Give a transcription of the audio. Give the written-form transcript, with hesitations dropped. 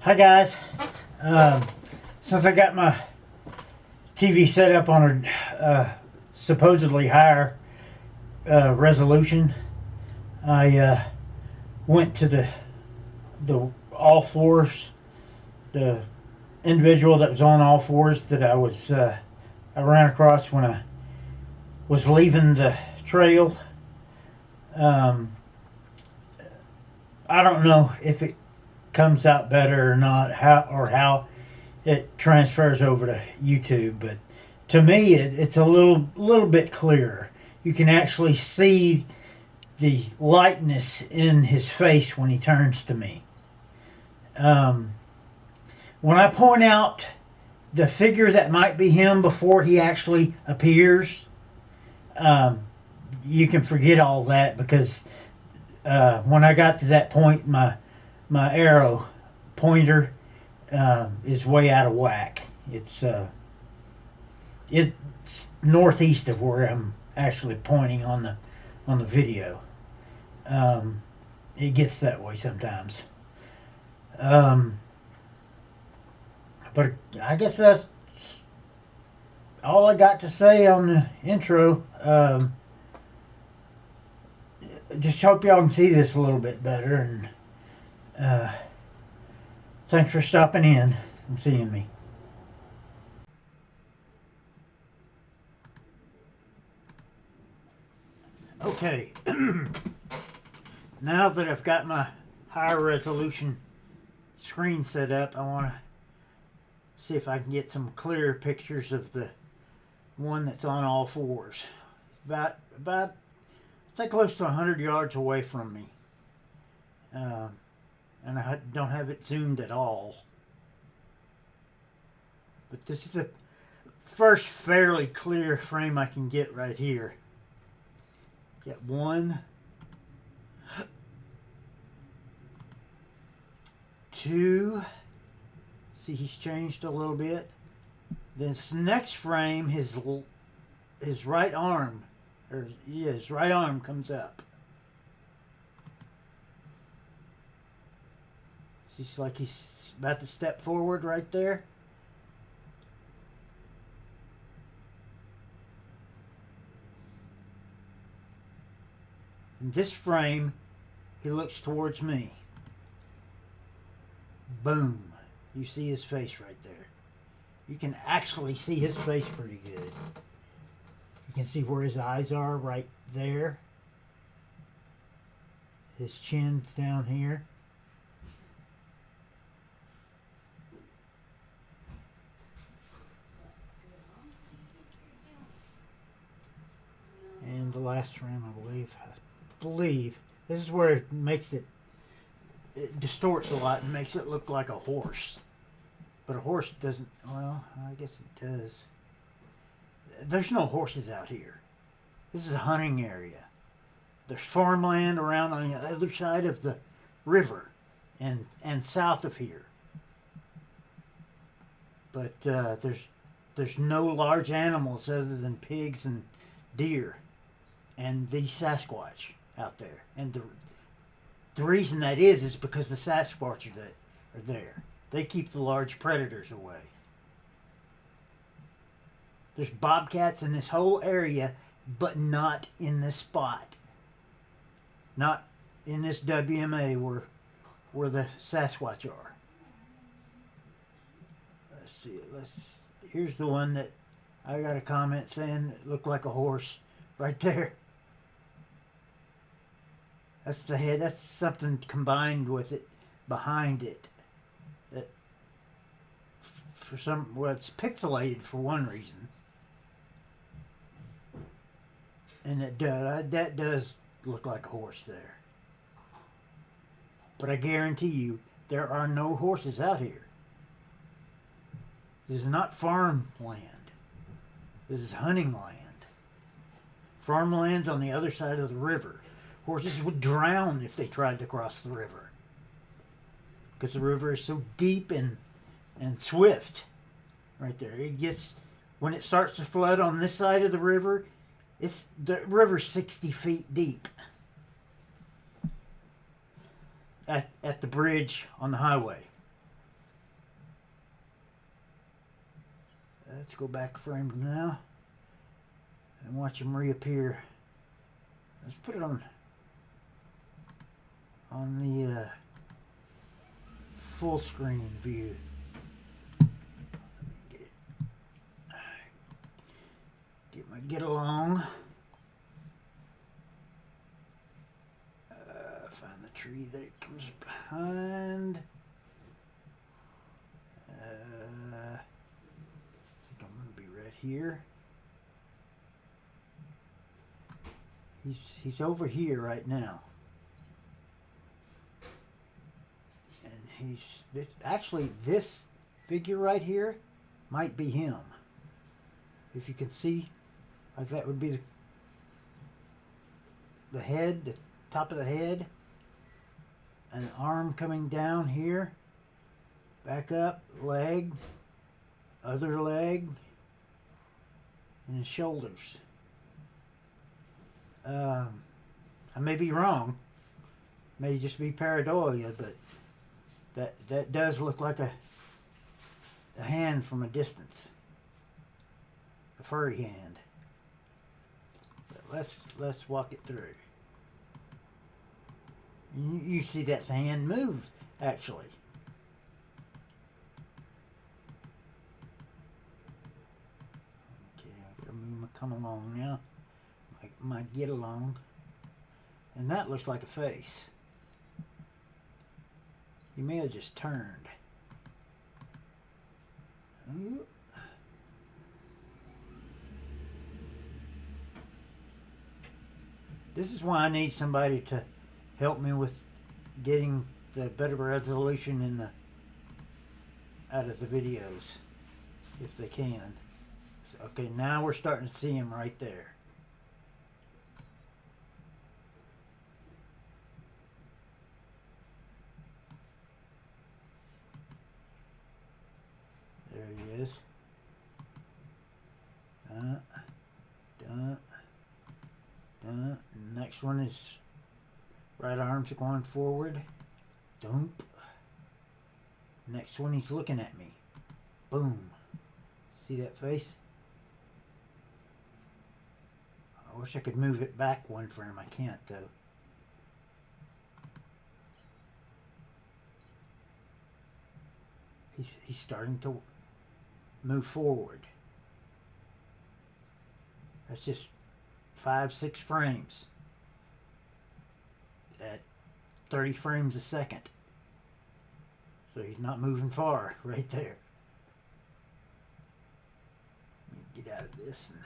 Hi guys. Since I got my TV set up on a supposedly higher resolution, I went to the all fours, the individual that was on all fours that I ran across when I was leaving the trail. I don't know if it comes out better or not, how it transfers over to YouTube, but to me it's a little bit clearer. You can actually see the lightness in his face when he turns to me. When I point out the figure that might be him before he actually appears, you can forget all that, because when I got to that point, my arrow pointer is way out of whack. It's northeast of where I'm actually pointing on the video. It gets that way sometimes. But I guess that's all I got to say on the intro. Just hope y'all can see this a little bit better, and thanks for stopping in and seeing me. Okay, now that I've got my higher resolution screen set up, I want to see if I can get some clearer pictures of the one that's on all fours. About I'd say close to 100 yards away from me. And I don't have it zoomed at all. But this is the first fairly clear frame I can get right here. Get one, two. See, he's changed a little bit. This next frame, his right arm, his right arm comes up. It's like he's about to step forward right there. In this frame, he looks towards me. Boom. You see his face right there. You can actually see his face pretty good. You can see where his eyes are right there. His chin's down here. And the last frame, I believe this is where it makes it distorts a lot and makes it look like a horse. But a horse doesn't, well, I guess it does. There's no horses out here. This is a hunting area. There's farmland around on the other side of the river and south of here. But there's no large animals other than pigs and deer and the Sasquatch out there. And the reason that is because the Sasquatch are there. They keep the large predators away. There's bobcats in this whole area, but not in this spot. Not in this WMA where the Sasquatch are. Let's see. Here's the one that I got a comment saying it looked like a horse right there. That's the head. That's something combined with it, behind it. It's pixelated for one reason. And that does look like a horse there. But I guarantee you, there are no horses out here. This is not farmland. This is hunting land. Farmland's on the other side of the river. Horses would drown if they tried to cross the river, because the river is so deep and swift right there. It gets, when it starts to flood on this side of the river, the river's 60 feet deep at the bridge on the highway. Let's go back frame now and watch him reappear. Let's put it on the full screen view. Let me get it. Get my get along. Find the tree that it comes behind. I think I'm going to be right here. He's over here right now. And actually this figure right here might be him. If you can see, like that would be the head, the top of the head, an arm coming down here, back up, leg, other leg, and his shoulders. I may be wrong, may just be pareidolia, but that does look like a hand from a distance, a furry hand. But let's walk it through. You see that hand move, actually. Okay, I gotta move my come along now. My get along. And that looks like a face. He may have just turned. Ooh. This is why I need somebody to help me with getting the better resolution in the out of the videos, if they can. So, okay, now we're starting to see him right there. There he is. Next one is right arms are going forward. Dump. Next one, he's looking at me. Boom. See that face? I wish I could move it back one frame. I can't though. He's starting to move forward. That's just 5-6 frames at 30 frames a second. So he's not moving far right there. Let me get out of this and